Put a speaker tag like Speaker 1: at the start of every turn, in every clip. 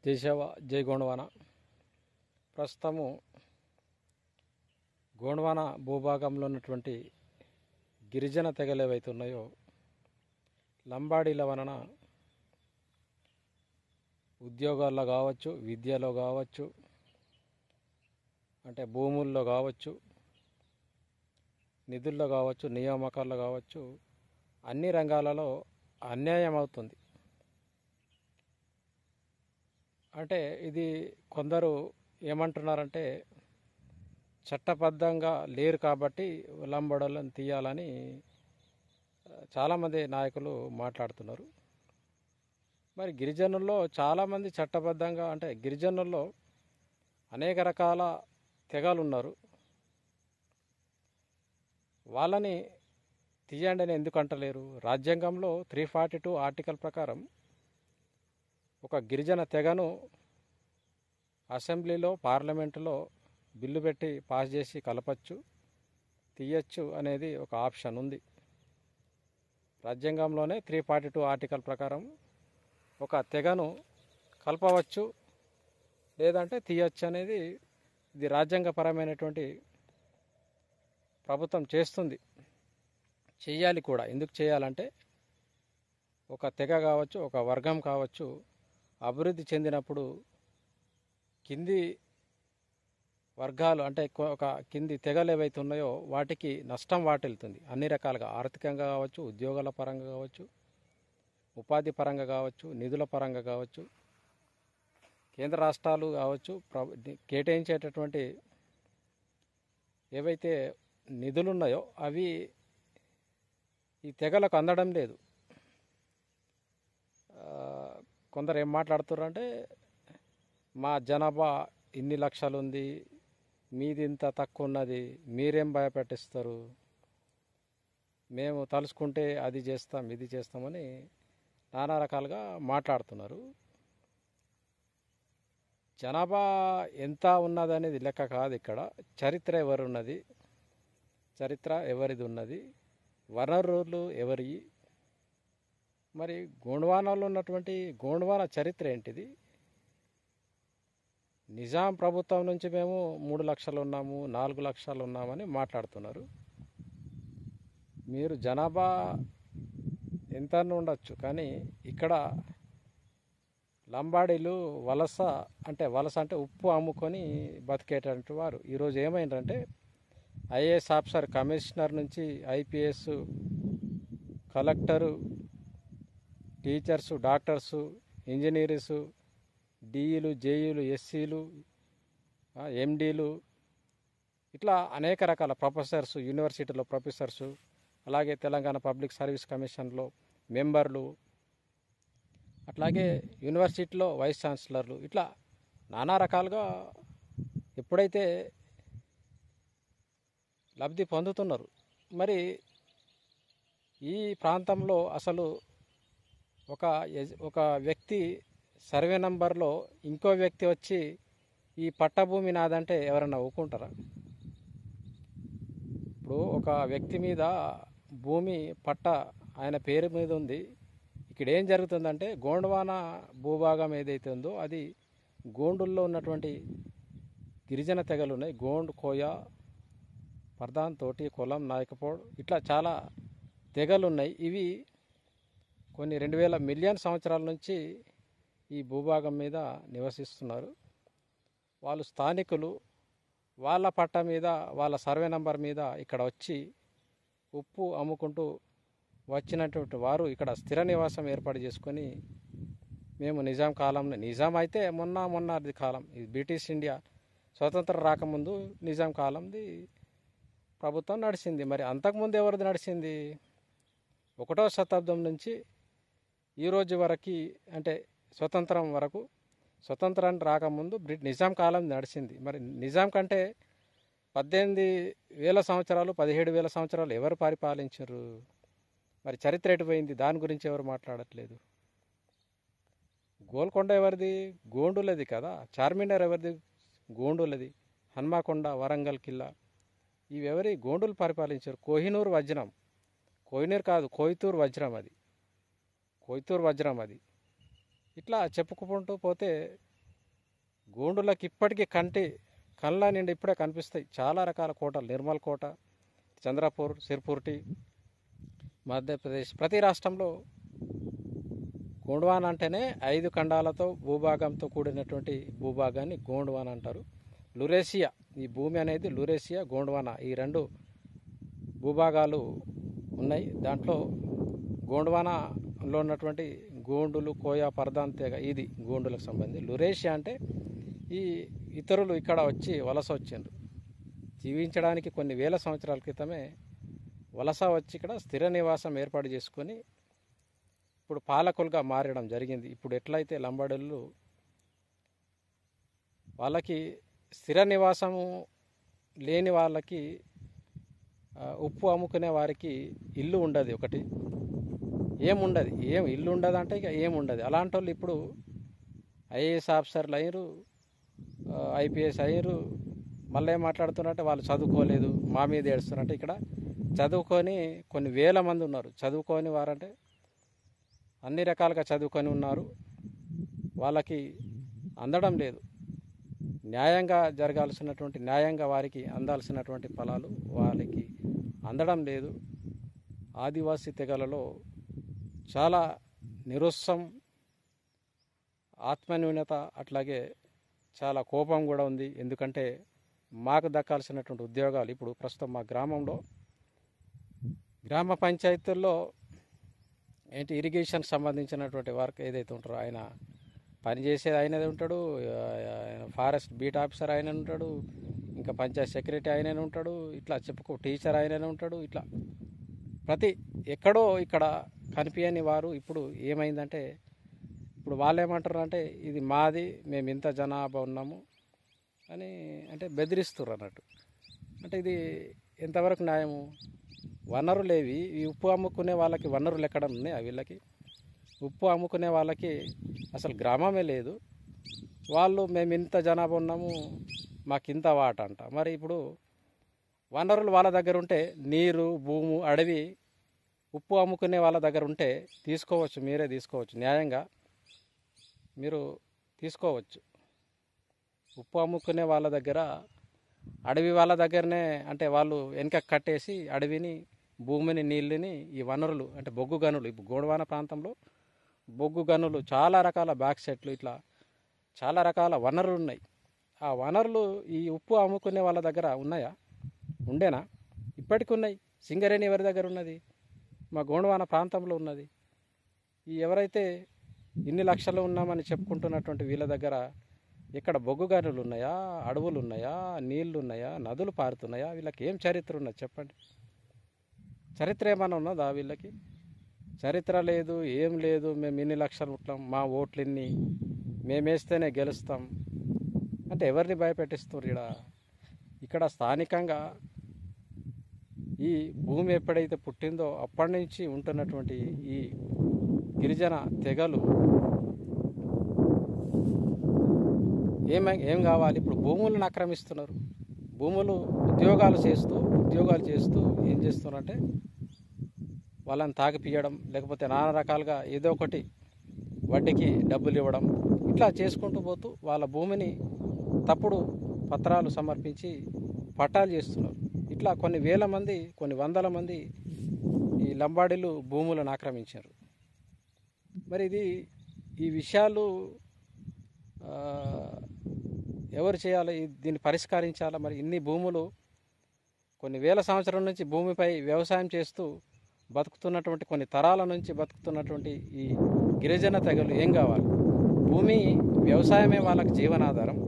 Speaker 1: జై శివ జై గోండవాన. ప్రస్తుతము గోండవాన భూభాగంలో ఉన్నటువంటి గిరిజన తెగలు ఏవైతే ఉన్నాయో లంబాడీల వలన ఉద్యోగాల్లో కావచ్చు, విద్యలో కావచ్చు, అంటే భూముల్లో కావచ్చు, నిధుల్లో కావచ్చు, నియామకాల్లో కావచ్చు, అన్ని రంగాలలో అన్యాయం అవుతుంది. అంటే ఇది కొందరు ఏమంటున్నారంటే చట్టబద్ధంగా లేరు కాబట్టి లంబాడోళ్ళని తీయాలని చాలామంది నాయకులు మాట్లాడుతున్నారు. మరి గిరిజనుల్లో చాలామంది చట్టబద్ధంగా, అంటే గిరిజనుల్లో అనేక రకాల తెగలు ఉన్నారు. వాళ్ళని తీయండి అని ఎందుకు అంటలేరు? రాజ్యాంగంలో 342 ఆర్టికల్ ప్రకారం ఒక గిరిజన తెగను అసెంబ్లీలో, పార్లమెంటులో బిల్లు పెట్టి పాస్ చేసి కలపచ్చు, తీయచ్చు అనేది ఒక ఆప్షన్ ఉంది. రాజ్యాంగంలోనే 342 ఆర్టికల్ ప్రకారం ఒక తెగను కలపవచ్చు, లేదంటే తీయచ్చు అనేది ఇది రాజ్యాంగపరమైనటువంటి ప్రభుత్వం చేస్తుంది, చేయాలి కూడా. ఎందుకు చేయాలంటే ఒక తెగ కావచ్చు, ఒక వర్గం కావచ్చు, అభివృద్ధి చెందినప్పుడు కింది వర్గాలు, అంటే ఒక కింది తెగలు ఏవైతే ఉన్నాయో వాటికి నష్టం వాటిల్లుతుంది. అన్ని రకాలుగా, ఆర్థికంగా కావచ్చు, ఉద్యోగాల పరంగా కావచ్చు, ఉపాధి పరంగా కావచ్చు, నిధుల పరంగా కావచ్చు, కేంద్ర రాష్ట్రాలు కావచ్చు, కేటాయించేటటువంటి ఏవైతే నిధులు ఉన్నాయో అవి ఈ తెగలకు అందడం లేదు. కొందరు ఏం మాట్లాడుతున్నారంటే మా జనాభా ఇన్ని లక్షలు ఉంది, మీది ఇంత తక్కువ ఉన్నది, మీరేం భయపెట్టిస్తారు, మేము తలుసుకుంటే అది చేస్తాం, ఇది చేస్తామని నానా రకాలుగా మాట్లాడుతున్నారు. జనాభా ఎంత ఉన్నదనేది లెక్క కాదు ఇక్కడ. చరిత్ర ఎవరున్నది, చరిత్ర ఎవరిది ఉన్నది, వనరులు ఎవరి. మరి గోండవానలో ఉన్నటువంటి గోండవాన చరిత్ర ఏంటిది? నిజాం ప్రభుత్వం నుంచి మేము 3 లక్షలు ఉన్నాము, 4 లక్షలు ఉన్నామని మాట్లాడుతున్నారు. మీరు జనాభా ఎంత ఉండొచ్చు, కానీ ఇక్కడ లంబాడీలు వలస అంటే ఉప్పు అమ్ముకొని బతికేటటువంటి వారు. ఈరోజు ఏమైందంటే ఐఏఎస్ ఆఫీసర్, కమిషనర్ నుంచి IPS, collector, teachers, doctors, engineers, డిఈలు, జేఈలు, ఎస్సీలు, ఎండీలు, ఇట్లా అనేక రకాల ప్రొఫెసర్స్, యూనివర్సిటీలో ప్రొఫెసర్సు, అలాగే తెలంగాణ పబ్లిక్ సర్వీస్ కమిషన్లో మెంబర్లు, అట్లాగే యూనివర్సిటీలో వైస్ ఛాన్సలర్లు, ఇట్లా నానా రకాలుగా ఎప్పుడైతే లబ్ధి పొందుతున్నారు. మరి ఈ ప్రాంతంలో అసలు ఒక వ్యక్తి సర్వే నంబర్లో ఇంకో వ్యక్తి వచ్చి ఈ పట్టభూమి నాదంటే ఎవరన్నా ఒప్పుకుంటారా? ఇప్పుడు ఒక వ్యక్తి మీద భూమి పట్ట ఆయన పేరు మీద ఉంది. ఇక్కడ ఏం జరుగుతుందంటే గోండవాన భూభాగం ఏదైతే ఉందో అది గోండుల్లో ఉన్నటువంటి గిరిజన తెగలు ఉన్నాయి. గోండ్, కోయ, పర్దాన్, తోటి, కొలం, నాయకపోడ్, ఇట్లా చాలా తెగలు ఉన్నాయి. ఇవి కొన్ని 2000 మిలియన్ సంవత్సరాల నుంచి ఈ భూభాగం మీద నివసిస్తున్నారు. వాళ్ళు స్థానికులు. వాళ్ళ పట్ట మీద, వాళ్ళ సర్వే నంబర్ మీద ఇక్కడ వచ్చి ఉప్పు అమ్ముకుంటూ వచ్చినటువంటి వారు ఇక్కడ స్థిర నివాసం ఏర్పాటు చేసుకొని, మేము నిజాం కాలంలో, నిజాం అయితే మొన్నది కాలం, ఇది బ్రిటిష్ ఇండియా స్వతంత్రం రాకముందు నిజాం కాలంది ప్రభుత్వం నడిచింది. మరి అంతకుముందు ఎవరిది నడిచింది? 1వ శతాబ్దం నుంచి ఈ రోజు వరకు, అంటే స్వతంత్రం వరకు, స్వతంత్రానికి రాకముందు నిజాం కాలం నడిచింది. మరి నిజాం కంటే 18,000 సంవత్సరాలు, 17,000 సంవత్సరాలు ఎవరు పరిపాలించారు? మరి చరిత్ర ఎటుపోయింది? దాని గురించి ఎవరు మాట్లాడట్లేదు. గోల్కొండ ఎవరిది? గోండులది కదా. చార్మినార్ ఎవరిది? గోండులది. హన్మకొండ, వరంగల్ కిల్లా ఇవెవరి? గోండులు పరిపాలించారు. కోహినూర్ వజ్రం, కోహినూర్ కాదు, కోయితూరు వజ్రం అది, కోయితూరు వజ్రం అది. ఇట్లా చెప్పుకుంటూ పోతే గోండులకు ఇప్పటికీ కళ్ళ నిండా ఇప్పుడే కనిపిస్తాయి చాలా రకాల కోటలు. నిర్మల్ కోట, చంద్రపూర్, సిర్పూర్టి, మధ్యప్రదేశ్. ప్రతి రాష్ట్రంలో గోండ్వాన అంటేనే 5 ఖండాలతో భూభాగంతో కూడినటువంటి భూభాగాన్ని గోండ్వాన అంటారు. లురేసియా, ఈ భూమి అనేది లురేసియా, గోండ్వాన ఈ 2 భూభాగాలు ఉన్నాయి. దాంట్లో గోండ్వానలో ఉన్నటువంటి గోండులు, కోయ, పర్దాన్ తెగ ఇది గోండులకు సంబంధించి. లురేషియా అంటే ఈ ఇతరులు ఇక్కడ వచ్చి వలస వచ్చిండ్రు. జీవించడానికి కొన్ని వేల సంవత్సరాల క్రితమే వలస వచ్చి ఇక్కడ స్థిర నివాసం ఏర్పాటు చేసుకొని ఇప్పుడు పాలకులుగా మారడం జరిగింది. ఇప్పుడు ఎట్లయితే లంబాడీలు వాళ్ళకి స్థిర నివాసము లేని వాళ్ళకి ఉప్పు అమ్ముకునే వారికి ఇల్లు ఉండదు, ఒకటి ఏముండదు, ఇల్లు ఉండదు అంటే ఇక ఏముండదు. అలాంటి వాళ్ళు ఇప్పుడు ఐఏఎస్ ఆఫీసర్లు అయ్యారు, ఐపీఎస్ అయ్యారు. మళ్ళీ ఏం మాట్లాడుతున్నారంటే వాళ్ళు చదువుకోలేదు, మా మీద ఏడుస్తున్నారంటే ఇక్కడ చదువుకొని కొన్ని వేల మంది ఉన్నారు. చదువుకొని వారంటే అన్ని రకాలుగా చదువుకొని ఉన్నారు, వాళ్ళకి అందడం లేదు. న్యాయంగా జరగాల్సినటువంటి, న్యాయంగా వారికి అందాల్సినటువంటి ఫలాలు వాళ్ళకి అందడం లేదు. ఆదివాసీ తెగలలో చాలా నిరుత్సం, ఆత్మన్యూనత, అట్లాగే చాలా కోపం కూడా ఉంది. ఎందుకంటే మాకు దక్కాల్సినటువంటి ఉద్యోగాలు ఇప్పుడు ప్రస్తుతం మా గ్రామంలో గ్రామ పంచాయతీల్లో ఇరిగేషన్కి సంబంధించినటువంటి వర్క్ ఏదైతే ఉంటారో ఆయన పనిచేసేది ఆయనదే ఉంటాడు, ఫారెస్ట్ బీట్ ఆఫీసర్ ఆయన ఉంటాడు, ఇంకా పంచాయత్ సెక్రటరీ ఆయననే ఉంటాడు, ఇట్లా టీచర్ ఆయననే ఉంటాడు. ఇట్లా ప్రతి ఎక్కడో ఇక్కడ కనిపించని వారు ఇప్పుడు ఏమైందంటే ఇప్పుడు వాళ్ళు ఏమంటారు అంటే ఇది మాది, మేము ఇంత జనాభా ఉన్నాము అని అంటే బెదిరిస్తున్నారు అన్నట్టు. అంటే ఇది ఎంతవరకు న్యాయము? వనరులేవి ఈ ఉప్పు అమ్ముకునే వాళ్ళకి వనరులు ఎక్కడ ఉన్నాయి? వీళ్ళకి ఉప్పు అమ్ముకునే వాళ్ళకి అసలు గ్రామమే లేదు. వాళ్ళు మేము ఇంత జనాభా ఉన్నాము, మాకు ఇంత వాట అంట. మరి ఇప్పుడు వనరులు వాళ్ళ దగ్గర ఉంటే నీరు, భూము, అడవి ఉప్పు అమ్ముకునే వాళ్ళ దగ్గర ఉంటే తీసుకోవచ్చు, మీరే తీసుకోవచ్చు, న్యాయంగా మీరు తీసుకోవచ్చు. ఉప్పు అమ్ముకునే వాళ్ళ దగ్గర, అడవి వాళ్ళ దగ్గరనే అంటే వాళ్ళు వెనక కట్టేసి అడవిని, భూమిని, నీళ్ళని, ఈ వనరులు అంటే బొగ్గు గనులు, ఇప్పుడు గోండ్వాన ప్రాంతంలో బొగ్గు గనులు, చాలా రకాల బ్యాక్సెట్లు, ఇట్లా చాలా రకాల వనరులు ఉన్నాయి. ఆ వనరులు ఈ ఉప్పు అమ్ముకునే వాళ్ళ దగ్గర ఉన్నాయా? ఉండేనా? ఇప్పటికి ఉన్నాయి. సింగరేణి ఎవరి దగ్గర ఉన్నది? మా గోండ్వాన ప్రాంతంలో ఉన్నది. ఈ ఎవరైతే ఇన్ని లక్షలు ఉన్నామని చెప్పుకుంటున్నటువంటి వీళ్ళ దగ్గర ఇక్కడ బొగ్గు గనులు ఉన్నాయా? అడవులు ఉన్నాయా? నీళ్లు ఉన్నాయా? నదులు పారుతున్నాయా? వీళ్ళకి ఏం చరిత్ర ఉన్నది చెప్పండి? చరిత్ర ఏమైనా ఉన్నదా వీళ్ళకి? చరిత్ర లేదు, ఏం లేదు. మేము ఇన్ని లక్షలు ఉంటాం, మా ఓట్లు ఇన్ని, మేమేస్తేనే గెలుస్తాం అంటే ఎవరిని భయపెట్టిస్తున్నారు? ఇక్కడ స్థానికంగా ఈ భూమి ఎప్పుడైతే పుట్టిందో అప్పటి నుంచి ఉంటున్నటువంటి ఈ గిరిజన తెగలు ఏం కావాలి? ఇప్పుడు భూములను ఆక్రమిస్తున్నారు. భూములు ఉద్యోగాలు చేస్తూ ఏం చేస్తున్నారంటే వాళ్ళని తాగిపియడం, లేకపోతే నానా రకాలుగా ఏదో ఒకటి వడ్డీకి డబ్బులు ఇవ్వడం, ఇట్లా చేసుకుంటూ పోతూ వాళ్ళ భూమిని తప్పుడు పత్రాలు సమర్పించి పట్టాలు చేస్తున్నారు. ఇట్లా కొన్ని వేల మంది, కొన్ని వందల మంది ఈ లంబాడీలు భూములను ఆక్రమించారు. మరి ఈ విషయాలు ఎవరు చేయాలి? దీన్ని పరిష్కరించాలా? మరి ఇన్ని భూములు కొన్ని వేల సంవత్సరాల నుంచి భూమిపై వ్యవసాయం చేస్తూ బతుకుతున్నటువంటి, కొన్ని తరాల నుంచి బతుకుతున్నటువంటి ఈ గిరిజన తెగలు ఏం కావాలి? భూమి, వ్యవసాయమే వాళ్ళకి జీవనాధారం.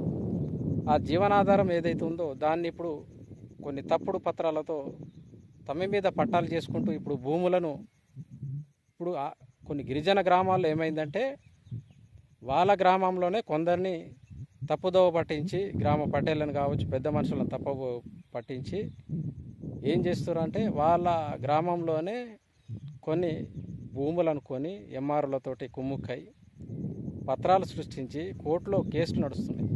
Speaker 1: ఆ జీవనాధారం ఏదైతే ఉందో దాన్ని ఇప్పుడు కొన్ని తప్పుడు పత్రాలతో తమ మీద పట్టాలు చేసుకుంటూ ఇప్పుడు భూములను ఇప్పుడు కొన్ని గిరిజన గ్రామాల్లో ఏమైందంటే వాళ్ళ గ్రామంలోనే కొందరిని తప్పుదోవ పట్టించి, గ్రామ పట్టేళ్ళని కావచ్చు, పెద్ద మనుషులను తప్పు పట్టించి ఏం చేస్తున్నారంటే వాళ్ళ గ్రామంలోనే కొన్ని భూములను కొని ఎంఆర్ఓలతోటి కుమ్ముక్కై పత్రాలు సృష్టించి కోర్టులో కేసులు నడుస్తున్నాయి.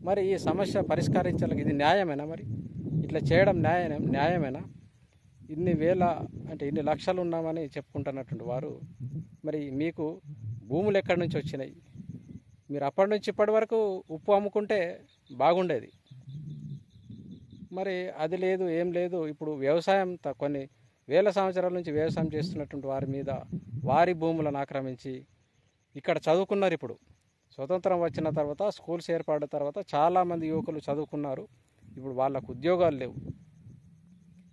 Speaker 1: మరి ఈ సమస్య పరిష్కరించాలి. ఇది న్యాయమేనా? మరి ఇట్లా చేయడం న్యాయమేనా? ఇన్ని వేల అంటే ఇన్ని లక్షలు ఉన్నామని చెప్పుకుంటున్నటువంటి వారు మరి మీకు భూములు ఎక్కడి నుంచి వచ్చినాయి? మీరు అప్పటి నుంచి ఇప్పటి వరకు ఉప్పు అమ్ముకుంటే బాగుండేది. మరి అది లేదు, ఏం లేదు. ఇప్పుడు వ్యవసాయం కొన్ని వేల సంవత్సరాల నుంచి వ్యవసాయం చేస్తున్నటువంటి వారి మీద వారి భూములను ఆక్రమించి ఇక్కడ చదువుకున్నారు. ఇప్పుడు స్వతంత్రం వచ్చిన తర్వాత స్కూల్స్ ఏర్పడిన తర్వాత చాలామంది యువకులు చదువుకున్నారు. ఇప్పుడు వాళ్ళకు ఉద్యోగాలు లేవు.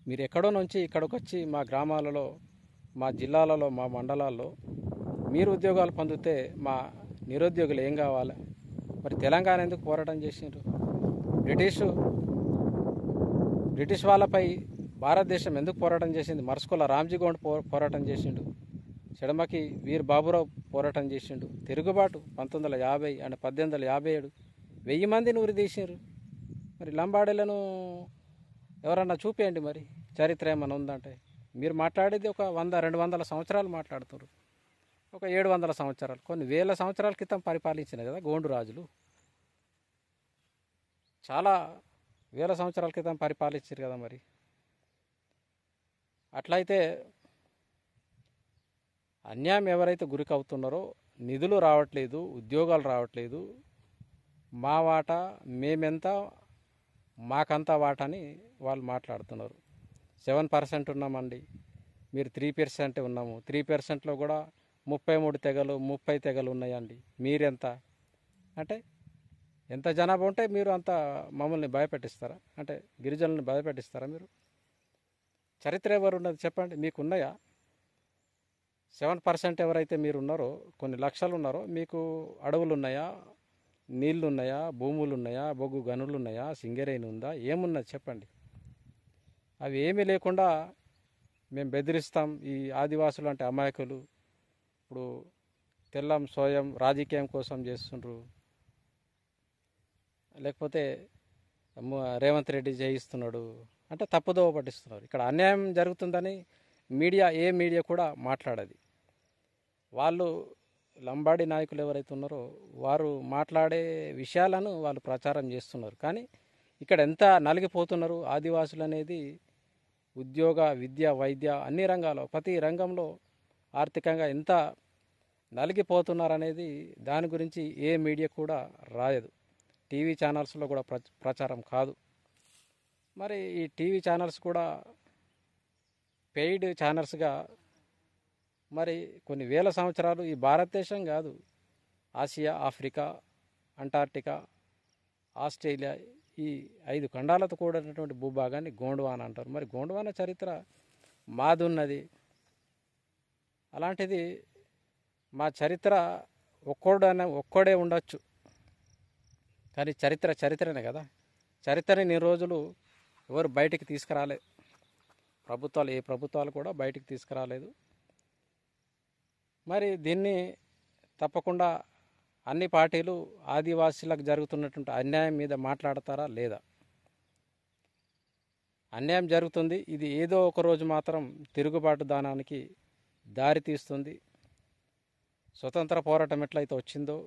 Speaker 1: మీరు ఎక్కడో నుంచి ఇక్కడికి వచ్చి మా గ్రామాలలో, మా జిల్లాలలో, మా మండలాల్లో మీరు ఉద్యోగాలు పొందితే మా నిరుద్యోగులు ఏం కావాలి? మరి తెలంగాణ ఎందుకు పోరాటం చేసిండ్రు? బ్రిటిష్ వాళ్ళపై భారతదేశం ఎందుకు పోరాటం చేసింది? మర్స్కుల రామ్జీ గౌండ్ పోరాటం చేసిండు. చెడమకి వీర్ బాబురావు పోరాటం చేసిండు. తిరుగుబాటు 1950 అండ్ 1857 1000 మందిని ఉరిదీసిండ్రు. మరి లంబాడీలను ఎవరన్నా చూపేయండి. మరి చరిత్ర ఏమైనా ఉందంటే మీరు మాట్లాడేది ఒక 100-200 సంవత్సరాలు మాట్లాడుతున్నారు. ఒక 700 సంవత్సరాలు, కొన్ని వేల సంవత్సరాల క్రితం పరిపాలించిన కదా గోండు రాజులు. చాలా వేల సంవత్సరాల క్రితం పరిపాలించారు కదా. మరి అట్లయితే అన్యాయం ఎవరైతే గురికి అవుతున్నారో, నిధులు రావట్లేదు, ఉద్యోగాలు రావట్లేదు, మా వాటా మేమెంత, మాకంతా వాటా అని వాళ్ళు మాట్లాడుతున్నారు. 7% ఉన్నామండి, మీరు 3% ఉన్నాము. 3%లో కూడా 33 తెగలు 30 తెగలు ఉన్నాయండి, మీరెంత అంటే ఎంత జనాభా ఉంటే మీరు అంత మమ్మల్ని భయపెట్టిస్తారా? అంటే గిరిజనులను భయపెట్టిస్తారా? మీరు చరిత్ర ఎవరు ఉన్నది చెప్పండి, మీకున్నాయా? 7% ఎవరైతే మీరు ఉన్నారో, కొన్ని లక్షలు ఉన్నారో, మీకు అడవులు ఉన్నాయా, నీళ్లు ఉన్నాయా, భూములు ఉన్నాయా, బొగ్గు గనులు ఉన్నాయా, సింగరేణి ఉందా, ఏమున్నది చెప్పండి? అవి ఏమీ లేకుండా మేము బెదిరిస్తాం. ఈ ఆదివాసులు అంటే అమాయకులు, ఇప్పుడు తెల్లం సోయం రాజకీయం కోసం చేస్తుండ్రు, లేకపోతే రేవంత్ రెడ్డి చేయిస్తున్నాడు అంటే తప్పుదోవ పట్టిస్తున్నారు. ఇక్కడ అన్యాయం జరుగుతుందని ఏ మీడియా కూడా మాట్లాడది. వాళ్ళు లంబాడి నాయకులు ఎవరైతే ఉన్నారో వారు మాట్లాడే విషయాలను వాళ్ళు ప్రచారం చేస్తున్నారు. కానీ ఇక్కడ ఎంత నలిగిపోతున్నారు ఆదివాసులు అనేది ఉద్యోగ, విద్య, వైద్య అన్ని రంగాల్లో, ప్రతి రంగంలో ఆర్థికంగా ఎంత నలిగిపోతున్నారనేది దాని గురించి ఏ మీడియా కూడా రాయదు. టీవీ ఛానల్స్లో కూడా ప్రచారం కాదు. మరి ఈ టీవీ ఛానల్స్ కూడా పెయిడ్ ఛానల్స్గా మరి కొన్ని వేల సంవత్సరాలు ఈ భారతదేశం కాదు, ఆసియా, ఆఫ్రికా, అంటార్క్టికా, ఆస్ట్రేలియా, ఈ 5 ఖండాలతో కూడినటువంటి భూభాగాన్ని గోండ్వానా అంటారు. మరి గోండ్వానా చరిత్ర మాది ఉన్నది. అలాంటిది మా చరిత్ర ఒక్కడే ఉండొచ్చు, కానీ చరిత్రనే కదా. చరిత్రని నేను రోజులు ఎవరు బయటికి తీసుకురాలే, ఏ ప్రభుత్వాలు కూడా బయటికి తీసుకురాలేదు. మరి దీన్ని తప్పకుండా అన్ని పార్టీలు ఆదివాసీలకు జరుగుతున్నటువంటి అన్యాయం మీద మాట్లాడతారా లేదా? అన్యాయం జరుగుతుంది, ఇది ఏదో ఒక రోజు మాత్రం తిరుగుబాటు దానానికి దారి తీస్తుంది. స్వతంత్ర పోరాటం ఎట్లయితే వచ్చిందో,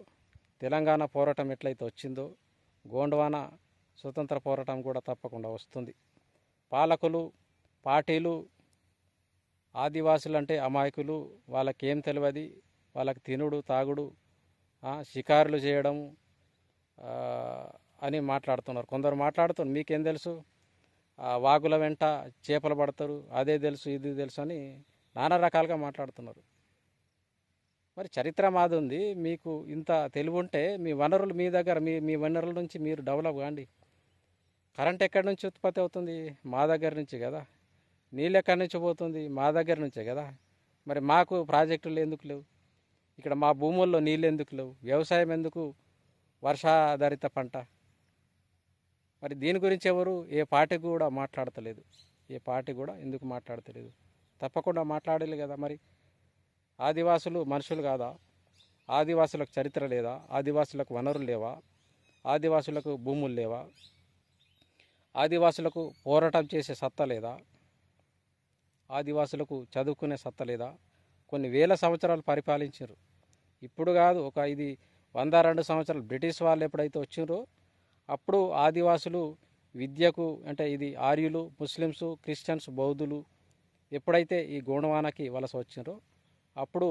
Speaker 1: తెలంగాణ పోరాటం ఎట్లయితే వచ్చిందో, గోండ్వానా స్వతంత్ర పోరాటం కూడా తప్పకుండా వస్తుంది. పాలకులు, పార్టీలు ఆదివాసులు అంటే అమాయకులు, వాళ్ళకేం తెలియదు, వాళ్ళకి తినుడు, తాగుడు, షికారులు చేయడం అని మాట్లాడుతున్నారు. కొందరు మాట్లాడుతున్నారు మీకేం తెలుసు, వాగుల వెంట చేపలు పడతారు, అదే తెలుసు, ఇది తెలుసు అని నానా రకాలుగా మాట్లాడుతున్నారు. మరి చరిత్ర మాది ఉంది, మీకు ఇంత తెలివి ఉంటే మీ వనరులు మీ దగ్గర, మీ వనరుల నుంచి మీరు డెవలప్ కాండి. కరెంట్ ఎక్కడి నుంచి ఉత్పత్తి అవుతుంది? మా దగ్గర నుంచి కదా. నీళ్ళు ఎక్కడి నుంచి పోతుంది? మా దగ్గర నుంచే కదా. మరి మాకు ప్రాజెక్టులు ఎందుకు లేవు? ఇక్కడ మా భూముల్లో నీళ్ళు ఎందుకు లేవు? వ్యవసాయం ఎందుకు? వర్షాధారిత పంట. మరి దీని గురించి ఎవరు ఏ పార్టీ కూడా మాట్లాడతలేదు. ఏ పార్టీ కూడా ఎందుకు మాట్లాడతలేదు? తప్పకుండా మాట్లాడాలి కదా. మరి ఆదివాసులు మనుషులు కాదా? ఆదివాసులకు చరిత్ర లేదా? ఆదివాసులకు వనరులు లేవా? ఆదివాసులకు భూములు లేవా? ఆదివాసులకు పోరాటం చేసే సత్తా లేదా? ఆదివాసులకు చదువుకునే సత్తా లేదా? కొన్ని వేల సంవత్సరాలు పరిపాలించారు. ఇప్పుడు కాదు, ఇది 100-200 సంవత్సరాలు బ్రిటిష్ వాళ్ళు ఎప్పుడైతే వచ్చిండ్రో అప్పుడు ఆదివాసులు విద్యకు, అంటే ఇది ఆర్యులు, ముస్లిమ్స్, క్రిస్టియన్స్, బౌద్ధులు ఎప్పుడైతే ఈ గోండ్వానాకి వలస వచ్చిండ్రో అప్పుడు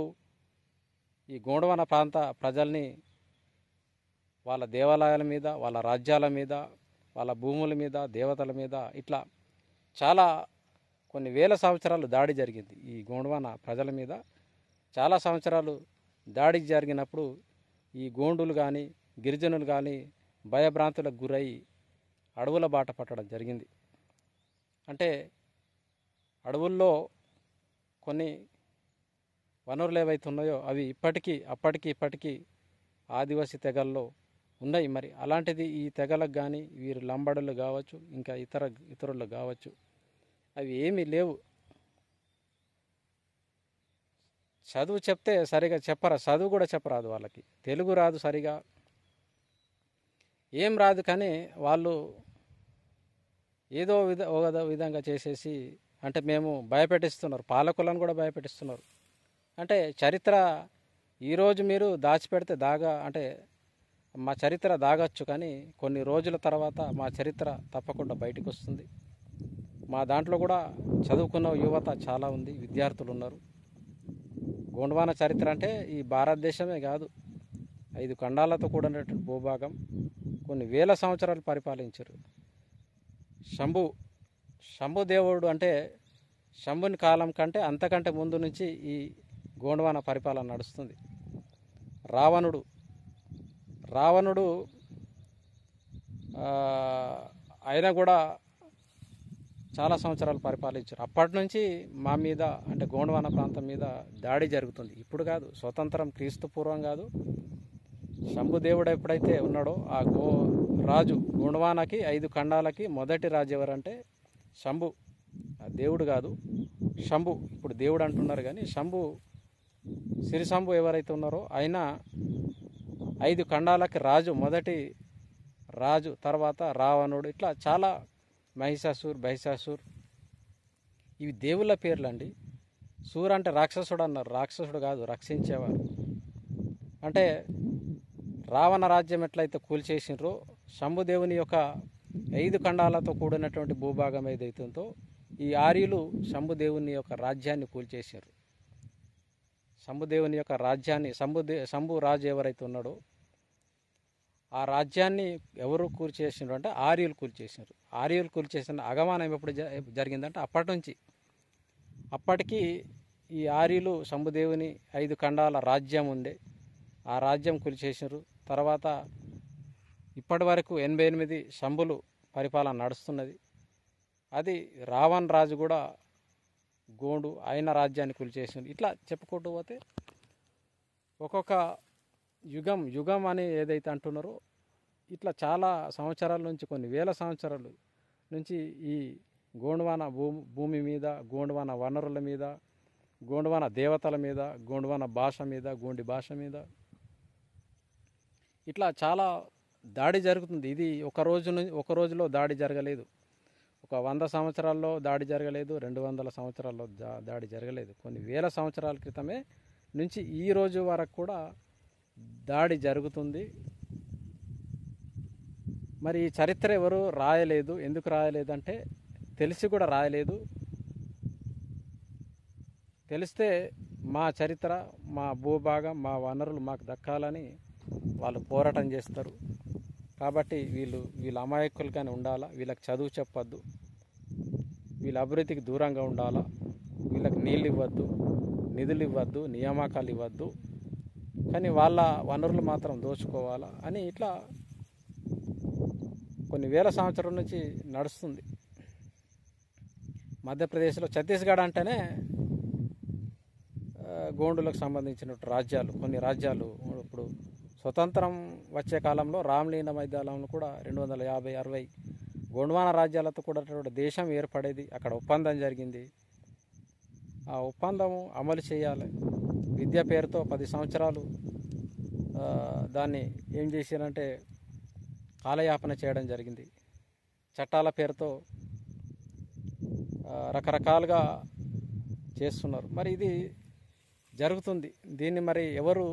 Speaker 1: ఈ గోండ్వానా ప్రాంత ప్రజల్ని వాళ్ళ దేవాలయాల మీద, వాళ్ళ రాజ్యాల మీద, వాళ్ళ భూముల మీద, దేవతల మీద ఇట్లా చాలా కొన్ని వేల సంవత్సరాలు దాడి జరిగింది. ఈ గోండ్వాన ప్రజల మీద చాలా సంవత్సరాలు దాడి జరిగినప్పుడు ఈ గోండులు కానీ గిరిజనులు కానీ భయభ్రాంతులకు గురై అడవుల బాట పట్టడం జరిగింది. అంటే అడవుల్లో కొన్ని వనరులు ఏవైతే ఉన్నాయో అవి ఇప్పటికీ ఆదివాసీ తెగల్లో ఉన్నాయి. మరి అలాంటిది ఈ తెగలకు కానీ వీరు లంబడులు కావచ్చు, ఇంకా ఇతరులు కావచ్చు, అవి ఏమీ లేవు. చదువు చెప్తే సరిగా చదువు కూడా చెప్పరాదు వాళ్ళకి, తెలుగు రాదు సరిగా, ఏం రాదు. కానీ వాళ్ళు ఏదో విధంగా చేసేసి అంటే మేము భయపెట్టిస్తున్నారు, పాలకులను కూడా భయపెట్టిస్తున్నారు. అంటే చరిత్ర ఈరోజు మీరు దాచిపెడితే అంటే మా చరిత్ర దాగచ్చు, కానీ కొన్ని రోజుల తర్వాత మా చరిత్ర తప్పకుండా బయటకు వస్తుంది. మా దాంట్లో కూడా చదువుకున్న యువత చాలా ఉంది, విద్యార్థులు ఉన్నారు. గోండ్వాన చరిత్ర అంటే ఈ భారతదేశమే కాదు, 5 ఖండాలతో కూడినటువంటి భూభాగం, కొన్ని వేల సంవత్సరాలు పరిపాలించారు. శంభు దేవుడు అంటే శంభుని కాలం కంటే అంతకంటే ముందు నుంచి ఈ గోండ్వాన పరిపాలన నడుస్తుంది. రావణుడు ఆయన కూడా చాలా సంవత్సరాలు పరిపాలించారు. అప్పటి నుంచి మా మీద అంటే గోండ్వాన ప్రాంతం మీద దాడి జరుగుతుంది. ఇప్పుడు కాదు, స్వతంత్రం క్రీస్తు పూర్వం కాదు. శంభుదేవుడు ఎప్పుడైతే ఉన్నాడో ఆ రాజు గోండ్వానకి 5 ఖండాలకి మొదటి రాజు ఎవరంటే శంభు, దేవుడు కాదు శంభు. ఇప్పుడు దేవుడు అంటున్నారు కానీ సిరి శంభు ఎవరైతే ఉన్నారో ఆయన 5 ఖండాలకి రాజు, మొదటి రాజు. తర్వాత రావణుడు, ఇట్లా చాలా మహిషాసుర్ ఇవి దేవుళ్ళ పేర్లు అండి. సూర్ అంటే రాక్షసుడు అన్నారు, రాక్షసుడు కాదు, రక్షించేవారు. అంటే రావణ రాజ్యం ఎట్లయితే కూల్చేసినరో శంభుదేవుని యొక్క 5 ఖండాలతో కూడినటువంటి భూభాగం ఏదైతుందో ఈ ఆర్యులు శంభుదేవుని యొక్క రాజ్యాన్ని కూల్చేసారు. శంభుదేవుని యొక్క రాజ్యాన్ని శంభు రాజు ఎవరైతే ఉన్నాడో ఆ రాజ్యాన్ని ఎవరు కూల్చేసినారు అంటే ఆర్యులు కూల్చేసినారు. ఆర్యులు కూల్చేసిన అగమానం ఎప్పుడు జరిగిందంటే అప్పటికి ఈ ఆర్యులు శంభుదేవుని 5 ఖండాల రాజ్యం ఉండే, ఆ రాజ్యం కూల్చేసినారు. తర్వాత ఇప్పటి వరకు 88 శంభులు పరిపాలన నడుస్తున్నది. అది రావణ్ రాజు కూడా గోండు ఆయన రాజ్యాన్ని కూల్చేసినారు. ఇట్లా చెప్పుకుంటూ పోతే ఒక్కొక్క యుగం అని ఏదైతే అంటున్నారో ఇట్లా చాలా సంవత్సరాల నుంచి, కొన్ని వేల సంవత్సరాలు నుంచి ఈ గోండ్వాన భూమి మీద, గోండ్వాన వనరుల మీద, గోండ్వాన దేవతల మీద, గోండ్వాన భాష మీద, గోండి భాష మీద ఇట్లా చాలా దాడి జరుగుతుంది. ఇది ఒక రోజులో దాడి జరగలేదు, ఒక 100 సంవత్సరాల్లో దాడి జరగలేదు, 200 సంవత్సరాల్లో దాడి జరగలేదు. కొన్ని వేల సంవత్సరాల క్రితమే నుంచి ఈ రోజు వరకు కూడా దాడి జరుగుతుంది. మరి ఈ చరిత్ర ఎవరు రాయలేదు, ఎందుకు రాయలేదంటే తెలిసి కూడా రాయలేదు. తెలిస్తే మా చరిత్ర, మా భూభాగం, మా వనరులు మాకు దక్కాలని వాళ్ళు పోరాటం చేస్తారు. కాబట్టి వీళ్ళ అమాయకులుగానే ఉండాలా, వీళ్ళకి చదువు చెప్పొద్దు, వీళ్ళ అభివృద్ధికి దూరంగా ఉండాలా, వీళ్ళకి నీళ్ళు ఇవ్వద్దు, నిధులు ఇవ్వద్దు, నియామకాలు ఇవ్వద్దు, కానీ వాళ్ళ వనరులు మాత్రం దోచుకోవాలా అని ఇట్లా కొన్ని వేల సంవత్సరాల నుంచి నడుస్తుంది. మధ్యప్రదేశ్లో ఛత్తీస్గఢ్ అంటేనే గోండులకు సంబంధించిన రాజ్యాలు, కొన్ని రాజ్యాలు. ఇప్పుడు స్వతంత్రం వచ్చే కాలంలో రామ్లీన మైదానంలో కూడా 250-60 గోండ్వాన రాజ్యాలతో కూడా దేశం ఏర్పడేది. అక్కడ ఒప్పందం జరిగింది. ఆ ఒప్పందం అమలు చేయాలి. విద్య పేరుతో 10 సంవత్సరాలు దాన్ని ఏం చేశారంటే కాలయాపన చేయడం జరిగింది. చట్టాల పేరుతో రకరకాలుగా చేస్తున్నారు. మరి ఇది జరుగుతుంది. దీన్ని మరి ఎవరు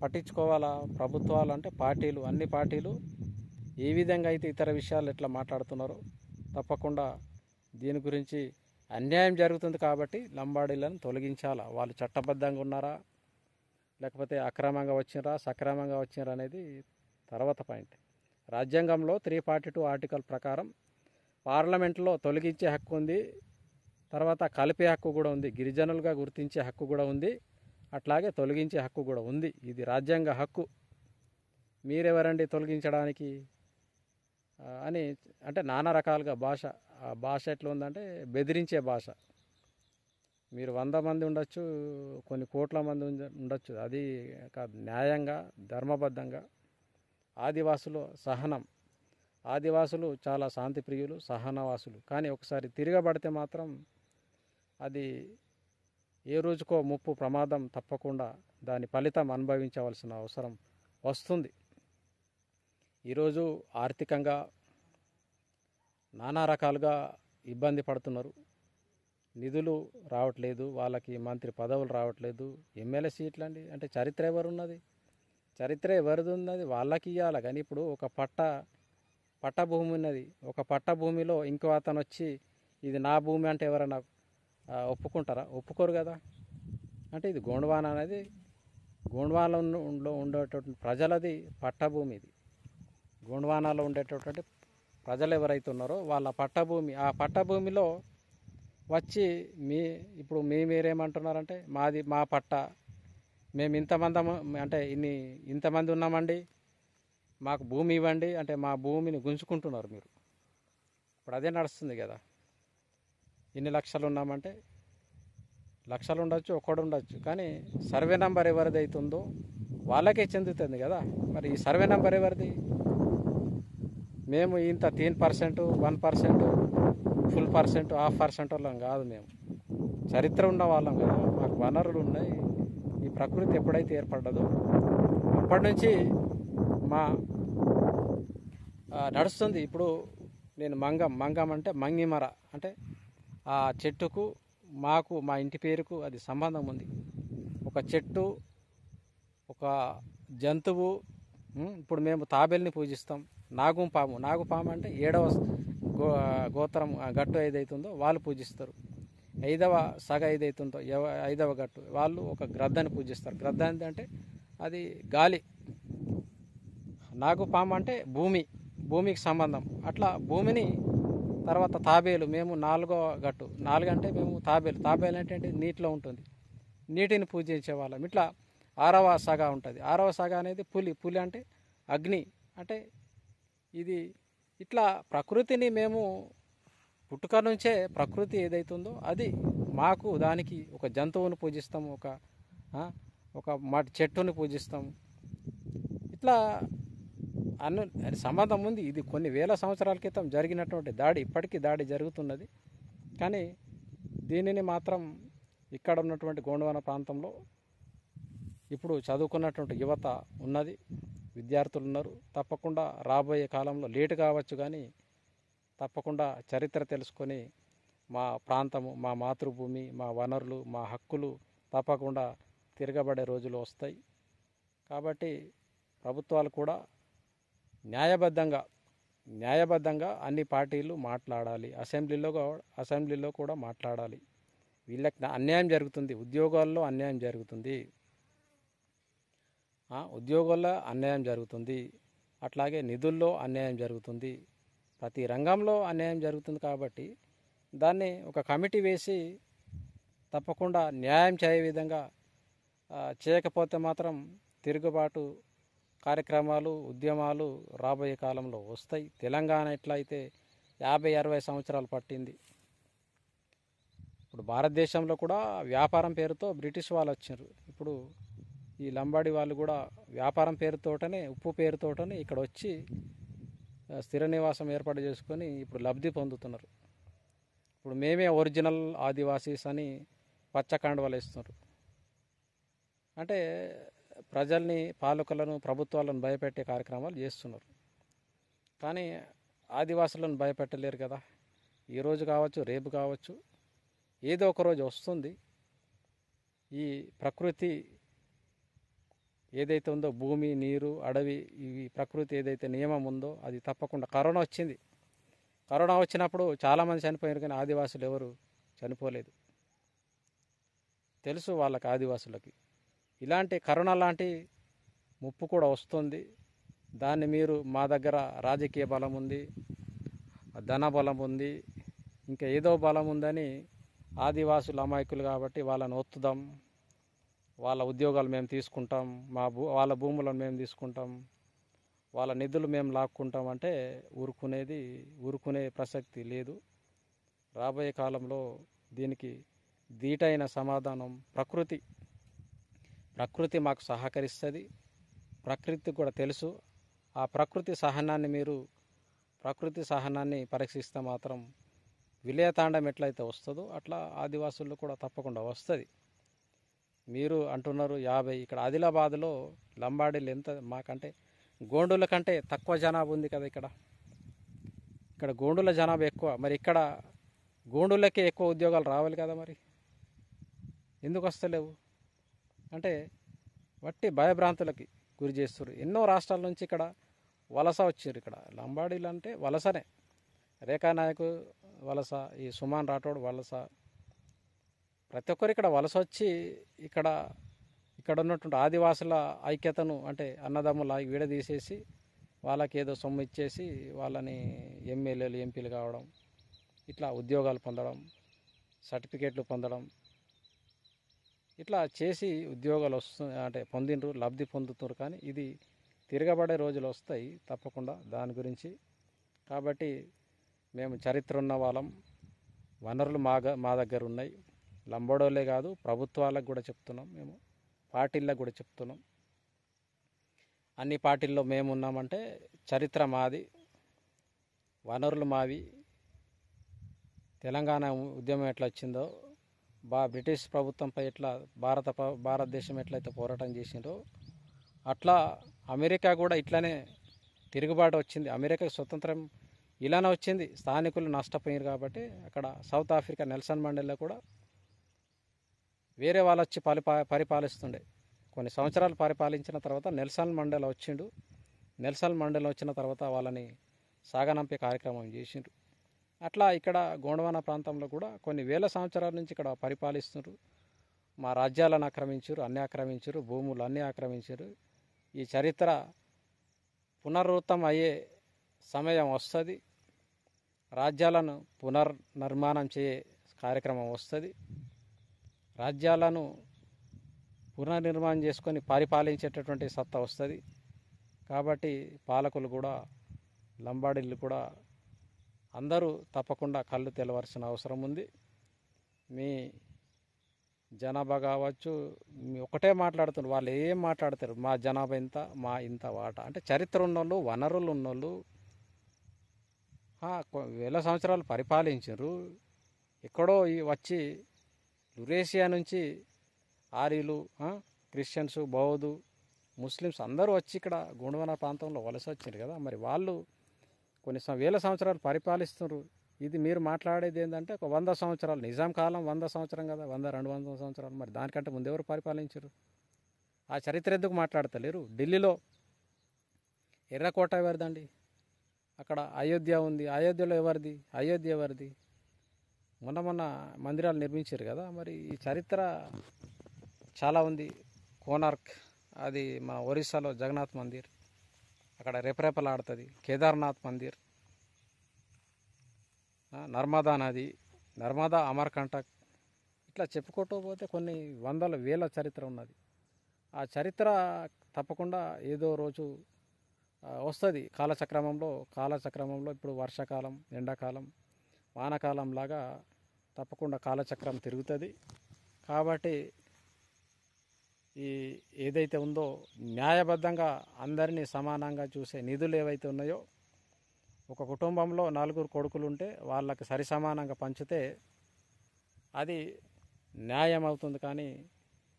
Speaker 1: పట్టించుకోవాలా? ప్రభుత్వాలు అంటే పార్టీలు, అన్ని పార్టీలు ఏ విధంగా అయితే ఇతర విషయాలు ఎట్లా మాట్లాడుతున్నారో తప్పకుండా దీని గురించి అన్యాయం జరుగుతుంది కాబట్టి లంబాడీలను తొలగించాలా. వాళ్ళు చట్టబద్ధంగా ఉన్నారా, లేకపోతే అక్రమంగా వచ్చినరా, సక్రమంగా వచ్చినరా అనేది తర్వాత పాయింట్, రాజ్యాంగంలో 342 ఆర్టికల్ ప్రకారం పార్లమెంట్లో తొలగించే హక్కు ఉంది, తర్వాత కలిపే హక్కు కూడా ఉంది, గిరిజనులుగా గుర్తించే హక్కు కూడా ఉంది, అట్లాగే తొలగించే హక్కు కూడా ఉంది. ఇది రాజ్యాంగ హక్కు. మీరెవరండి తొలగించడానికి అని అంటే నానా రకాలుగా భాష. ఆ భాష ఎట్లా ఉందంటే బెదిరించే భాష. మీరు 100 మంది ఉండొచ్చు, కొన్ని కోట్ల మంది ఉండొచ్చు, అది కాదు. న్యాయంగా ధర్మబద్ధంగా ఆదివాసులు సహనం, ఆదివాసులు చాలా శాంతిప్రియులు, సహనవాసులు. కానీ ఒకసారి తిరగబడితే మాత్రం అది ఏ రోజుకో ముప్పు ప్రమాదం తప్పకుండా దాని ఫలితం అనుభవించవలసిన అవసరం వస్తుంది. ఈరోజు ఆర్థికంగా నానా రకాలుగా ఇబ్బంది పడుతున్నారు. నిధులు రావట్లేదు, వాళ్ళకి మంత్రి పదవులు రావట్లేదు, ఎమ్మెల్యే సీట్లు అండి. అంటే చరిత్ర ఎవరున్నది? చరిత్ర ఎవరిది ఉన్నది? వాళ్ళకి ఇవ్వాలి. కానీ ఇప్పుడు ఒక పట్ట భూమి ఉన్నది, ఒక పట్ట భూమిలో ఇంకో అతను వచ్చి ఇది నా భూమి అంటే ఎవరైనా ఒప్పుకుంటారా? ఒప్పుకోరు కదా. అంటే ఇది గోండ్వాన అనేది గోండ్వానలో ఉండేటటువంటి ప్రజలది పట్టభూమి. ఇది గోండ్వానాలో ఉండేటటువంటి ప్రజలు ఎవరైతే ఉన్నారో వాళ్ళ పట్టభూమి. ఆ పట్టభూమిలో వచ్చి ఇప్పుడు మీరేమంటున్నారంటే మాది మా పట్ట, మేము ఇంతమంది అంటే ఇంతమంది ఉన్నామండి, మాకు భూమి ఇవ్వండి అంటే మా భూమిని గుంజుకుంటున్నారు మీరు. ఇప్పుడు అదే నడుస్తుంది కదా. ఇన్ని లక్షలు ఉన్నామంటే లక్షలు ఉండొచ్చు, ఒక్కడు ఉండొచ్చు, కానీ సర్వే నెంబర్ ఎవరిది అవుతుందో వాళ్ళకే చెందుతుంది కదా. మరి ఈ సర్వే నెంబర్ ఎవరిది? మేము ఇంత 3%, 1%, ఫుల్ పర్సెంట్, 0.5% వాళ్ళం కాదు. మేము చరిత్ర ఉన్న వాళ్ళం కదా. మాకు వనరులు ఉన్నాయి. ఈ ప్రకృతి ఎప్పుడైతే ఏర్పడ్డదో అప్పటి నుంచి మా నడుస్తుంది. ఇప్పుడు నేను మంగం అంటే మంగిమర అంటే ఆ చెట్టుకు మాకు మా ఇంటి పేరుకు అది సంబంధం ఉంది. ఒక చెట్టు, ఒక జంతువు. ఇప్పుడు మేము తాబేల్ని పూజిస్తాం. నాగుపాము అంటే 7వ గోత్రం గట్టు ఏదైతుందో వాళ్ళు పూజిస్తారు. 5వ సగ ఏదైతుందో 5వ గట్టు వాళ్ళు ఒక గ్రద్దని పూజిస్తారు. గ్రద్ద అంటే అది గాలి. నాగుపాము అంటే భూమికి సంబంధం. అట్లా భూమిని తర్వాత తాబేలు, మేము 4వ గట్టు. 4 అంటే మేము తాబేలు అంటే నీటిలో ఉంటుంది, నీటిని పూజించే వాళ్ళం. ఇట్లా 6వ సగ ఉంటుంది. 6వ సగ అనేది పులి అంటే అగ్ని. అంటే ఇది ఇట్లా ప్రకృతిని మేము పుట్టుక నుంచే ప్రకృతి ఏదైతుందో అది మాకు, దానికి ఒక జంతువుని పూజిస్తాము, ఒక చెట్టుని పూజిస్తాము. ఇట్లా సంబంధం ఉంది. ఇది కొన్ని వేల సంవత్సరాల క్రితం జరిగినటువంటి దాడి, ఇప్పటికీ దాడి జరుగుతున్నది. కానీ దీనిని మాత్రం ఇక్కడ ఉన్నటువంటి గోండ్వాన ప్రాంతంలో ఇప్పుడు చదువుకున్నటువంటి యువత ఉన్నది, విద్యార్థులు ఉన్నారు. తప్పకుండా రాబోయే కాలంలో లేటు కావచ్చు కానీ తప్పకుండా చరిత్ర తెలుసుకొని మా ప్రాంతము, మా మాతృభూమి, మా వనరులు, మా హక్కులు తప్పకుండా తిరగబడే రోజులు వస్తాయి. కాబట్టి ప్రభుత్వాలు కూడా న్యాయబద్ధంగా అన్ని పార్టీలు మాట్లాడాలి. అసెంబ్లీలో కూడా మాట్లాడాలి. వీళ్ళకి అన్యాయం జరుగుతుంది, ఉద్యోగాల్లో అన్యాయం జరుగుతుంది, ఉద్యోగాల్లో అన్యాయం జరుగుతుంది, అట్లాగే నిధుల్లో అన్యాయం జరుగుతుంది, ప్రతి రంగంలో అన్యాయం జరుగుతుంది. కాబట్టి దాన్ని ఒక కమిటీ వేసి తప్పకుండా న్యాయం చేయే విధంగా చేయకపోతే మాత్రం తిరుగుబాటు కార్యక్రమాలు, ఉద్యమాలు రాబోయే కాలంలో వస్తాయి. తెలంగాణ ఎట్లయితే 50-60 సంవత్సరాలు పట్టింది. ఇప్పుడు భారతదేశంలో కూడా వ్యాపారం పేరుతో బ్రిటిష్ వాళ్ళు వచ్చారు. ఇప్పుడు ఈ లంబాడి వాళ్ళు కూడా వ్యాపారం పేరుతోటనే, ఉప్పు పేరుతోటనే ఇక్కడ వచ్చి స్థిర నివాసం ఏర్పాటు చేసుకొని ఇప్పుడు లబ్ధి పొందుతున్నారు. ఇప్పుడు మేమే ఒరిజినల్ ఆదివాసీస్ అని పచ్చకండువలు ఇస్తున్నారు. అంటే ప్రజల్ని, పాలకులను, ప్రభుత్వాలను భయపెట్టే కార్యక్రమాలు చేస్తున్నారు. కానీ ఆదివాసులను భయపెట్టలేరు కదా. ఈరోజు కావచ్చు, రేపు కావచ్చు, ఏదో ఒక రోజు వస్తుంది. ఈ ప్రకృతి ఏదైతే ఉందో, భూమి, నీరు, అడవి, ఈ ప్రకృతి ఏదైతే నియమం ఉందో అది తప్పకుండా. కరోనా వచ్చింది. కరోనా వచ్చినప్పుడు చాలామంది చనిపోయారు, కానీ ఆదివాసులు ఎవరు చనిపోలేదు. తెలుసు వాళ్ళకి, ఆదివాసులకి ఇలాంటి కరోనా లాంటి ముప్పు కూడా వస్తుంది. దాన్ని మీరు మా దగ్గర రాజకీయ బలం ఉంది, ధన బలం ఉంది, ఇంకా ఏదో బలం ఉందని ఆదివాసులు అమాయకులు కాబట్టి వాళ్ళని ఒత్తుదాం, వాళ్ళ ఉద్యోగాలు మేము తీసుకుంటాం, వాళ్ళ భూములను మేము తీసుకుంటాం, వాళ్ళ నిధులు మేము లాక్కుంటాం అంటే ఊరుకునే ప్రసక్తి లేదు. రాబోయే కాలంలో దీనికి ధీటైన సమాధానం ప్రకృతి మాకు సహకరిస్తుంది. ప్రకృతికి కూడా తెలుసు. ఆ ప్రకృతి సహనాన్ని పరీక్షిస్తే మాత్రం విలయతాండం ఎట్లయితే వస్తుందో అట్లా ఆదివాసుల్లో కూడా తప్పకుండా వస్తుంది. మీరు అంటున్నారు 50, ఇక్కడ ఆదిలాబాద్లో లంబాడీలు ఎంత మాకంటే గోండుల కంటే తక్కువ జనాభా ఉంది కదా. ఇక్కడ గోండుల జనాభా ఎక్కువ. మరి ఇక్కడ గోండులకే ఎక్కువ ఉద్యోగాలు రావాలి కదా, మరి ఎందుకు వస్తలేవు అంటే వట్టి భయభ్రాంతులకి గురి చేస్తారు. ఎన్నో రాష్ట్రాల నుంచి ఇక్కడ వలస వచ్చారు. ఇక్కడ లంబాడీలు అంటే వలసనే. రేఖానాయకు వలస, ఈ సుమాన్ రాఠోడ్ వలస, ప్రతి ఒక్కరు ఇక్కడ వలస వచ్చి ఇక్కడ ఉన్నటువంటి ఆదివాసుల ఐక్యతను అంటే అన్నదమ్ముల విడదీసేసి వాళ్ళకి ఏదో సొమ్ము ఇచ్చేసి వాళ్ళని ఎమ్మెల్యేలు ఎంపీలు కావడం, ఇట్లా ఉద్యోగాలు పొందడం, సర్టిఫికేట్లు పొందడం, ఇట్లా చేసి ఉద్యోగాలు అంటే పొందినరు, లబ్ధి పొందుతున్నారు. కానీ ఇది తిరగబడే రోజులు వస్తాయి తప్పకుండా దాని గురించి. కాబట్టి మేము చరిత్ర ఉన్న వాళ్ళం, వనరులు మా దగ్గర ఉన్నాయి. లంబడోళ్ళే కాదు, ప్రభుత్వాలకు కూడా చెప్తున్నాం, మేము పార్టీలకు కూడా చెప్తున్నాం. అన్ని పార్టీల్లో మేము ఉన్నామంటే చరిత్ర మాది, వనరులు మావి. తెలంగాణ ఉద్యమం ఎట్లా వచ్చిందో, బ్రిటిష్ ప్రభుత్వంపై ఎట్లా భారతదేశం ఎట్లయితే పోరాటం చేసిందో అట్లా అమెరికా కూడా ఇట్లానే తిరుగుబాటు వచ్చింది. అమెరికా స్వతంత్రం ఇలానే వచ్చింది. స్థానికులు నష్టపోయారు కాబట్టి అక్కడ సౌత్ ఆఫ్రికా నెల్సన్ మండేలా కూడా వేరే వాళ్ళు వచ్చి పరిపాలిస్తుండే. కొన్ని సంవత్సరాలు పరిపాలించిన తర్వాత నెల్సన్ మండేలా వచ్చిండు. నెల్సన్ మండేలా వచ్చిన తర్వాత వాళ్ళని సాగనంపే కార్యక్రమం చేసిండ్రు. అట్లా ఇక్కడ గోండవాన ప్రాంతంలో కూడా కొన్ని వేల సంవత్సరాల నుంచి ఇక్కడ పరిపాలిస్తున్నారు. మా రాజ్యాలను ఆక్రమించారు, భూములు అన్నీ ఆక్రమించారు. ఈ చరిత్ర పునరావృతం అయ్యే సమయం వస్తుంది. రాజ్యాలను పునర్నిర్మాణం చేయే కార్యక్రమం వస్తుంది. రాజ్యాలను పునర్నిర్మాణం చేసుకొని పరిపాలించేటటువంటి సత్తా వస్తుంది. కాబట్టి పాలకులు కూడా, లంబాడీలు కూడా అందరూ తప్పకుండా కళ్ళు తెలవాల్సిన అవసరం ఉంది. మీ జనాభా కావచ్చు, ఒకటే మాట్లాడుతున్నారు, వాళ్ళు ఏం మాట్లాడతారు, మా జనాభా ఇంత, మా ఇంత వాటా అంటే చరిత్ర ఉన్నోళ్ళు, వనరులు ఉన్నోళ్ళు, వేల సంవత్సరాలు పరిపాలించారు. ఎక్కడో వచ్చి యురేషియా నుంచి ఆర్యులు, క్రిస్టియన్స్, బౌద్ధు, ముస్లిమ్స్ అందరూ వచ్చి ఇక్కడ గోండవాన ప్రాంతంలో వలస వచ్చారు కదా. మరి వాళ్ళు కొన్ని వేల సంవత్సరాలు పరిపాలిస్తున్నారు. ఇది మీరు మాట్లాడేది ఏంటంటే ఒక 100 సంవత్సరాలు, నిజాం కాలం 100 సంవత్సరం కదా, 100-200 సంవత్సరాలు. మరి దానికంటే ముందెవరు పరిపాలించారు? ఆ చరిత్ర ఎందుకు మాట్లాడతలేరు? ఢిల్లీలో ఎర్రకోట ఎవరిదండి? అక్కడ అయోధ్య ఉంది. అయోధ్యలో అయోధ్య ఎవరిది? మొన్న మందిరాలు నిర్మించారు కదా. మరి ఈ చరిత్ర చాలా ఉంది. కోనార్క్, అది మన ఒరిస్సాలో జగన్నాథ్ మందిర్, అక్కడ రెపరెపలాడుతుంది. కేదార్నాథ్ మందిర్, నర్మదా నది, నర్మదా అమర్కంటక్, ఇట్లా చెప్పుకుంటూ పోతే కొన్ని వందల వేల చరిత్ర ఉన్నది. ఆ చరిత్ర తప్పకుండా ఏదో రోజు వస్తుంది కాలచక్రమంలో. ఇప్పుడు వర్షాకాలం, ఎండాకాలం, వానాకాలం లాగా తప్పకుండా కాలచక్రం తిరుగుతుంది. కాబట్టి ఏదైతే ఉందో న్యాయబద్ధంగా అందరినీ సమానంగా చూసే నిధులు ఏవైతే ఉన్నాయో, ఒక కుటుంబంలో 4 కొడుకులు ఉంటే వాళ్ళకి సరి సమానంగా పంచితే అది న్యాయం అవుతుంది. కానీ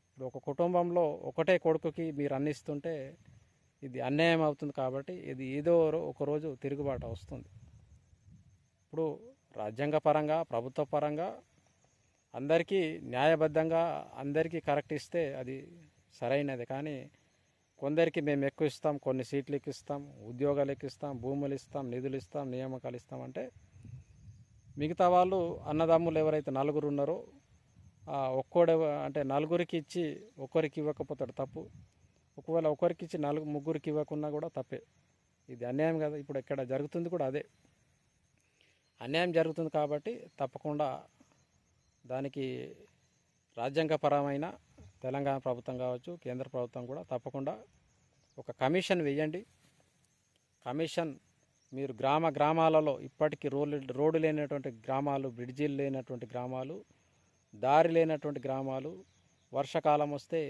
Speaker 1: ఇప్పుడు ఒక కుటుంబంలో ఒకటే కొడుకుకి మీరు అందిస్తుంటే ఇది అన్యాయం అవుతుంది. కాబట్టి ఇది ఏదో ఒకరోజు తిరుగుబాటు వస్తుంది. ఇప్పుడు రాజ్యాంగ పరంగా, ప్రభుత్వ పరంగా అందరికీ న్యాయబద్ధంగా అందరికీ కరెక్ట్ ఇస్తే అది సరైనది. కానీ కొందరికి మేము ఎక్కువ ఇస్తాం, కొన్ని సీట్లు ఎక్కిస్తాం, ఉద్యోగాలు ఎక్కిస్తాం, భూములు ఇస్తాం, నిధులు ఇస్తాం, నియామకాలు ఇస్తాం అంటే మిగతా వాళ్ళు అన్నదమ్ములు ఎవరైతే 4 ఉన్నారో ఒక్కోడే అంటే 4కి ఇచ్చి ఒక్కరికి ఇవ్వకపోతాడు తప్పు. ఒకవేళ ఒకరికి ఇచ్చి ముగ్గురికి ఇవ్వకున్నా కూడా తప్పే. ఇది అన్యాయం కదా. ఇప్పుడు ఇక్కడ జరుగుతుంది కూడా అదే, అన్యాయం జరుగుతుంది. కాబట్టి తప్పకుండా దానికి రాజ్యాంగపరమైన తెలంగాణ ప్రభుత్వం కావచ్చు, కేంద్ర ప్రభుత్వం కూడా తప్పకుండా ఒక కమిషన్ వేయండి. కమిషన్ మీరు గ్రామాలలో ఇప్పటికీ రోడ్డు లేనటువంటి గ్రామాలు, బ్రిడ్జీలు లేనటువంటి గ్రామాలు, దారి లేనటువంటి గ్రామాలు, వర్షాకాలం వస్తే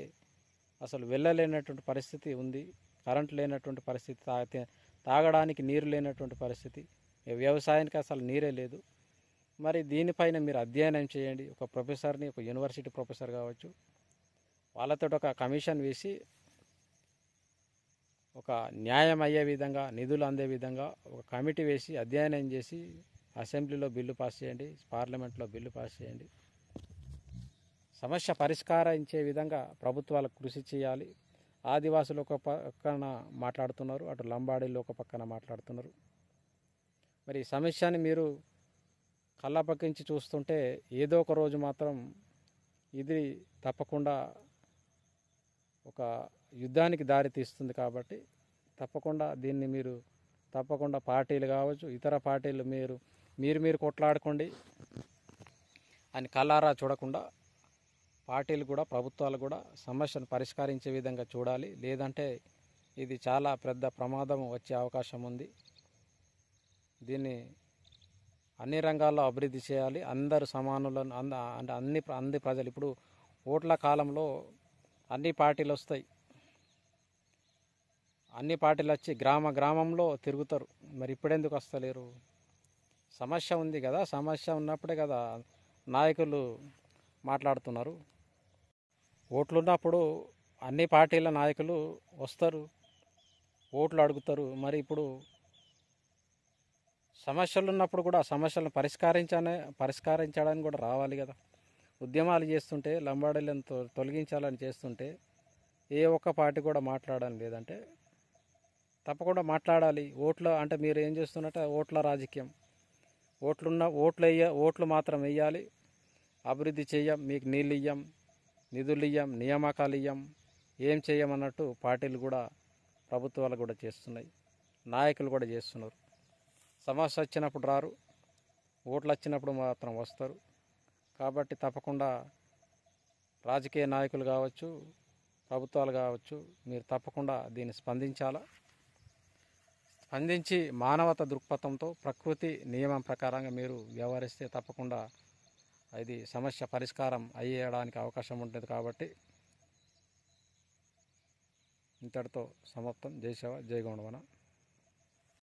Speaker 1: అసలు వెళ్ళలేనటువంటి పరిస్థితి ఉంది. కరెంటు లేనటువంటి పరిస్థితి, తాగడానికి నీరు లేనటువంటి పరిస్థితి, వ్యవసాయానికి అసలు నీరే లేదు. మరి దీనిపైన మీరు అధ్యయనం చేయండి. ఒక ప్రొఫెసర్ని, ఒక యూనివర్సిటీ ప్రొఫెసర్ కావచ్చు, వాళ్ళతో ఒక కమిషన్ వేసి ఒక న్యాయం అయ్యే విధంగా, నిధులు అందే విధంగా ఒక కమిటీ వేసి అధ్యయనం చేసి అసెంబ్లీలో బిల్లు పాస్ చేయండి, పార్లమెంట్లో బిల్లు పాస్ చేయండి. సమస్య పరిష్కరించే విధంగా ప్రభుత్వాలకు కృషి చేయాలి. ఆదివాసులు ఒక పక్కన మాట్లాడుతున్నారు, అటు లంబాడీలు ఒక పక్కన మాట్లాడుతున్నారు. మరి ఈ సమస్యని మీరు కళ్ళపక్కించి చూస్తుంటే ఏదో ఒక రోజు మాత్రం ఇది తప్పకుండా ఒక యుద్ధానికి దారి తీస్తుంది. కాబట్టి తప్పకుండా దీన్ని మీరు తప్పకుండా పార్టీలు కావచ్చు, ఇతర పార్టీలు మీరు కొట్లాడుకోండి అని కళ్ళారా చూడకుండా పార్టీలు కూడా, ప్రభుత్వాలు కూడా సమస్యను పరిష్కరించే విధంగా చూడాలి. లేదంటే ఇది చాలా పెద్ద ప్రమాదం వచ్చే అవకాశం ఉంది. దీన్ని అన్ని రంగాల్లో అభివృద్ధి చేయాలి. అందరు సమానులను అంటే అన్ని ప్రజలు, ఇప్పుడు ఓట్ల కాలంలో అన్ని పార్టీలు వస్తాయి, అన్ని పార్టీలు వచ్చి గ్రామంలో తిరుగుతారు. మరి ఇప్పుడెందుకు వస్తలేరు? సమస్య ఉంది కదా, సమస్య ఉన్నప్పుడే కదా నాయకులు మాట్లాడుతున్నారు. ఓట్లు ఉన్నప్పుడు అన్ని పార్టీల నాయకులు వస్తారు, ఓట్లు అడుగుతారు. మరి ఇప్పుడు సమస్యలు ఉన్నప్పుడు కూడా సమస్యలను పరిష్కరించడానికి కూడా రావాలి కదా. ఉద్యమాలు చేస్తుంటే, లంబాడీలను తొలగించాలని చేస్తుంటే ఏ ఒక్క పార్టీ కూడా మాట్లాడడం లేదంటే తప్పకుండా మాట్లాడాలి. అంటే మీరు ఏం చేస్తున్నట్టే ఓట్ల రాజకీయం. ఓట్లు మాత్రం వేయాలి, అభివృద్ధి చెయ్యం, మీకు నీళ్ళు ఇయ్యం, నిధులు ఇయ్యం, నియామకాలు ఇయ్యం, ఏం చెయ్యమన్నట్టు పార్టీలు కూడా, ప్రభుత్వాలు కూడా చేస్తున్నాయి, నాయకులు కూడా చేస్తున్నారు. సమస్య వచ్చినప్పుడు రారు, ఓట్లు వచ్చినప్పుడు మాత్రం వస్తారు. కాబట్టి తప్పకుండా రాజకీయ నాయకులు కావచ్చు, ప్రభుత్వాలు కావచ్చు, మీరు తప్పకుండా దీన్ని స్పందించి మానవత దృక్పథంతో ప్రకృతి నియమం ప్రకారంగా మీరు వ్యవహరిస్తే తప్పకుండా ఇది సమస్య పరిష్కారం అయ్యేయడానికి అవకాశం ఉంటుంది. కాబట్టి ఇంతటితో సమాప్తం. జై శివ, జై గోండవన.